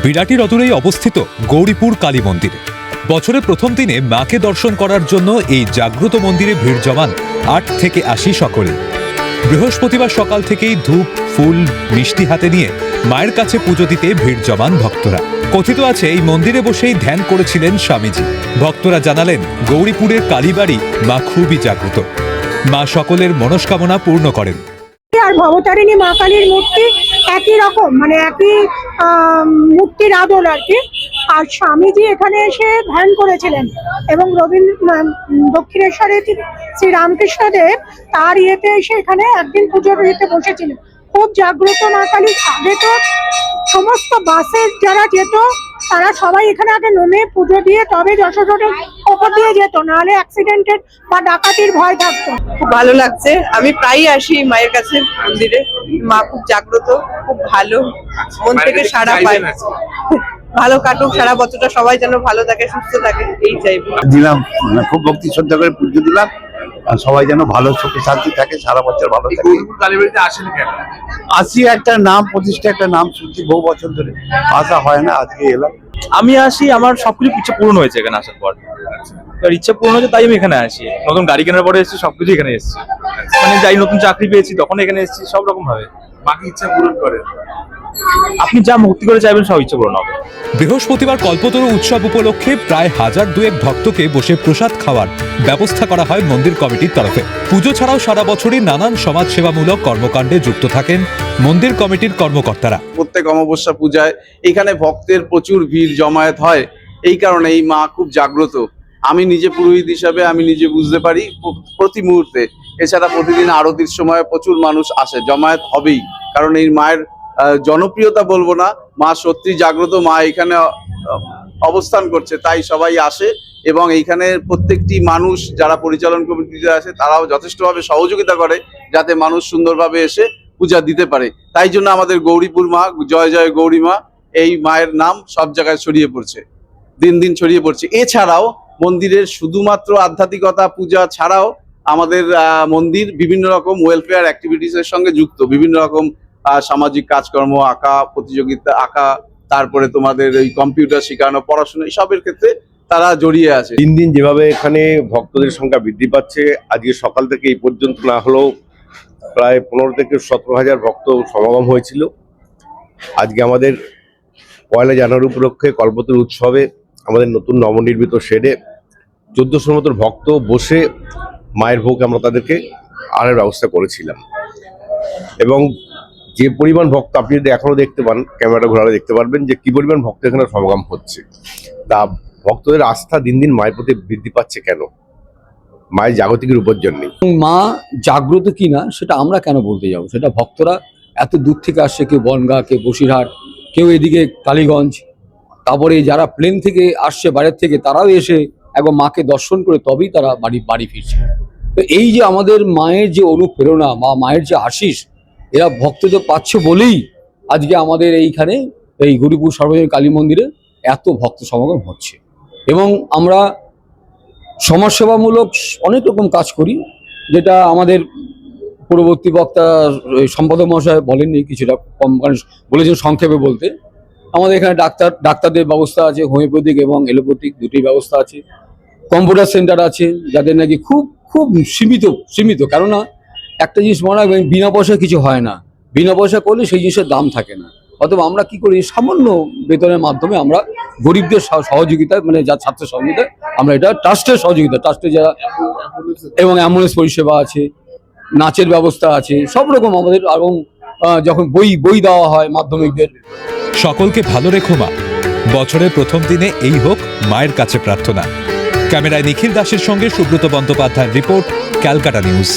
বিরাটির অদূরেই অবস্থিত গৌরীপুর কালী মন্দির। বছরের প্রথম দিনে মাকে দর্শন করার জন্য এই জাগ্রত মন্দিরে ভিড় জমান ৮ থেকে ৮০ সকলে। বৃহস্পতিবার সকাল থেকেই ধূপ, ফুল, মিষ্টি হাতে নিয়ে মায়ের কাছে পুজো দিতে ভিড় জমান ভক্তরা। কথিত আছে এই মন্দিরে বসেই ধ্যান করেছিলেন স্বামীজি। ভক্তরা জানালেন গৌরীপুরের কালীবাড়ি মা খুবই জাগ্রত, মা সকলের মনস্কামনা পূর্ণ করেন। আর ভবতারিণী মা কালীর মূর্তি একই রকম, মানে একই মূর্তির আদল আর কি। আর স্বামীজি এখানে এসে ধ্যান করেছিলেন এবং দক্ষিণেশ্বরে শ্রী রামকৃষ্ণদেব তার ইয়েতে এসে এখানে একদিন পুজোর ইয়েতে বসেছিলেন। খুব জাগ্রত মা কালী। আগে তো সমস্ত বাসে যারা যেত তারা সবাই এখানে আগে নেমে পুজো দিয়ে তবে যশোরের ওপর দিয়ে যেত, নাহলে অ্যাক্সিডেন্টের বা ডাকাতির ভয় থাকতো। খুব ভালো লাগছে, আমি প্রায়ই আসি মায়ের কাছে মন্দিরে। মা খুব জাগ্রত, খুব ভালো, মন থেকে সাড়া পায়। ভালো কাটুক সারা বছরটা, সবাই যেন ভালো থাকে, সুস্থ থাকে, এই চাইবো। দিলাম, খুব ভক্তি শ্রদ্ধা করে পুজো দিলাম, সবাই যেন ভালো সুখে শান্তি থাকে, সারা বছর ভালো থাকে। কালীবাড়িতে আসেন কেন? আসি একটা নাম প্রতিষ্ঠা, একটা নাম শুনছি বহু বছর ধরে, আসা হয় না, আজকে এলাম। আমি আসি, আমার সবকিছু ইচ্ছা পূরণ হয়েছে এখানে আসার পর। ইচ্ছা পূরণ হয়েছে তাই আমি এখানে আসি। নতুন গাড়ি কেনার পরে এসেছি, সবকিছু এখানে এসেছি। মানে যাই নতুন চাকরি পেয়েছি তখন এখানে এসেছি, সব রকম ভাবে। বাকি ইচ্ছা পূরণ করেন, আপনি যা মুক্তি করে চাইবেন সব ইচ্ছা পূরণ হবে। বৃহস্পতিবার কল্পতরু উৎসব উপলক্ষে প্রায় ১,০০০ ভক্তকে বসে প্রসাদ খাওয়ার ব্যবস্থা করা হয় মন্দির কমিটির তরফে। পুজো ছাড়াও সারা বছরই নানান সমাজসেবামূলক কর্মকাণ্ডে যুক্ত থাকেন মন্দির কমিটির কর্মকর্তারা। প্রত্যেক অমাবস্যা পূজায় এখানে ভক্তের প্রচুর ভিড় জমায়েত হয়, এই কারণে এই মা খুব জাগ্রত। আমি নিজে পুরোহিত হিসাবে আমি নিজে বুঝতে পারি প্রতি মুহূর্তে। এছাড়া প্রতিদিন আরতির সময় প্রচুর মানুষ আসে, জমায়েত হবেই, কারণ এই মায়ের জনপ্রিয়তা বলবো না, মা সত্যি জাগ্রত, মা এখানে অবস্থান করছে, তাই সবাই আসে। এবং এইখানে প্রত্যেকটি মানুষ যারা পরিচালন কমিটিতে আছে তারাও যথেষ্টভাবে সহযোগিতা করে যাতে মানুষ সুন্দরভাবে এসে পূজা দিতে পারে। তাই জন্য আমাদের গৌরীপুর মা, জয় জয় গৌরী মা, এই মায়ের নাম সব জায়গায় ছড়িয়ে পড়ছে, দিন দিন ছড়িয়ে পড়ছে। এছাড়াও মন্দিরের শুধুমাত্র আধ্যাত্মিকতা পূজা ছাড়াও আমাদের মন্দির বিভিন্ন রকম ওয়েলফেয়ার অ্যাক্টিভিটিসের সঙ্গে যুক্ত। বিভিন্ন রকম সামাজিক কাজকর্ম, আঁকা প্রতিযোগিতা, আঁকা, তারপরে তোমাদের এই কম্পিউটার শেখানো, পড়াশোনা, এইসবের ক্ষেত্রে তারা জড়িয়ে আছে। দিন দিন যেভাবে এখানে ভক্তদের সংখ্যা বৃদ্ধি পাচ্ছে, আজকে সকাল থেকে এই পর্যন্ত না হলেও প্রায় ১৫ থেকে ১৭,০০০ ভক্ত সমাগম হয়েছিল। আজকে আমাদের ১লা জানুয়ারি উপলক্ষে কল্পতরু উৎসবে আমাদের নতুন নবনির্মিত শেডে ১৪০০ মতো ভক্ত বসে মায়ের ভোগ আমরা তাদেরকে আনার ব্যবস্থা করেছিলাম। এবং যে পরিমাণ ভক্ত আপনি যদি এখনো দেখতে পান, ক্যামেরাটা ঘোরালে দেখতে পারবেন যে কি পরিমাণ ভক্ত এখানে সমাগম হচ্ছে। তা ভক্তদের আস্থা দিন দিন মায়ের প্রতি বৃদ্ধি পাচ্ছে কেন? মায়ের জাগতিকের উপর জন্যই। মা জাগ্রত কিনা সেটা আমরা কেন বলতে যাবো, সেটা ভক্তরা এত দূর থেকে আসছে, কেউ বনগাঁ, কেউ বসিরহাট, কেউ এদিকে কালীগঞ্জ, তারপরে যারা প্লেন থেকে আসছে বাইরের থেকে, তারাও এসে একবার মাকে দর্শন করে তবেই তারা বাড়ি ফিরছে। তো এই যে আমাদের মায়ের যে অনুপ্রেরণা বা মায়ের যে আশিস এরা ভক্তদের পাচ্ছে বলেই আজকে আমাদের এইখানে এই গৌরীপুর সর্বজনীন কালী মন্দিরে এত ভক্ত সমাগম হচ্ছে। এবং আমরা সমাজসেবামূলক অনেক রকম কাজ করি, যেটা আমাদের পূর্ববর্তী বক্তা সম্পাদক মহাশয় বলেননি, কিছুটা কম বলেছেন সংক্ষেপে বলতে। আমাদের এখানে ডাক্তারদের ব্যবস্থা আছে, হোমিওপ্যাথিক এবং এলোপ্যাথিক দুটি ব্যবস্থা আছে। কম্পিউটার সেন্টার আছে, যাদের নাকি খুব খুব সীমিত, কেননা একটা জিনিস মনে রাখবেন, বিনা পয়সায় কিছু হয় না। বিনা পয়সা করলে সেই জিনিসের দাম থাকে না। অথবা আমরা কি করি, সামান্য বেতনের মাধ্যমে আমরা গরিবদের সহযোগিতায়, মানে যার ছাত্র সহযোগিতায় আমরা এটা ট্রাস্টের সহযোগিতা, ট্রাস্টের যারা, এবং অ্যাম্বুলেন্স পরিষেবা আছে, নাচের ব্যবস্থা আছে, সব রকম আমাদের। এবং যখন বই দেওয়া হয় মাধ্যমিকদের। সকলকে ভালো রেখো মা, বছরের প্রথম দিনে এই হোক মায়ের কাছে প্রার্থনা। ক্যামেরায় নিখিল দাসের সঙ্গে সুব্রত বন্দ্যোপাধ্যায়ের রিপোর্ট, ক্যালকাটা নিউজ।